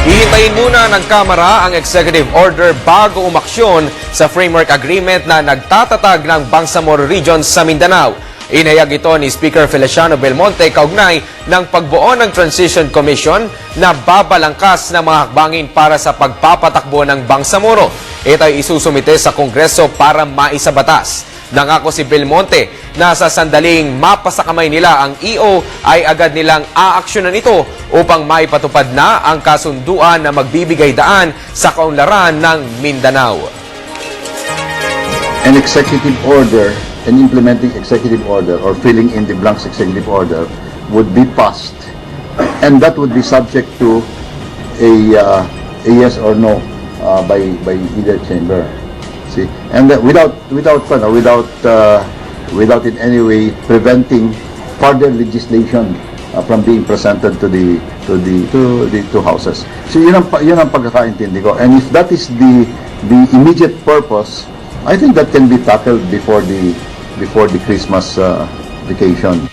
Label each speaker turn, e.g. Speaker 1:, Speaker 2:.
Speaker 1: Hihintayin muna ng Kamara ang executive order bago umaksyon sa framework agreement na nagtatatag ng Bangsamoro Region sa Mindanao. Inayag ito ni Speaker Feliciano Belmonte kaugnay ng pagbuo ng Transition Commission na babalangkas ng mga hakbangin para sa pagpapatakbo ng Bangsamoro. Ito ay isusumite sa Kongreso para maisabatas. Nangako si Belmonte na sa sandaling mapasakamay nila ang EO ay agad nilang aaksyonan ito upang maipatupad na ang kasunduan na magbibigay daan sa kaunlaran ng Mindanao.
Speaker 2: An executive order, an implementing executive order or filling in the blanks executive order would be passed, and that would be subject to a yes or no by either chamber. See, and without in any way preventing further legislation from being presented to the two houses. So yun ang pagkakaintindi ko. And if that is the immediate purpose, I think that can be tackled before the Christmas vacation.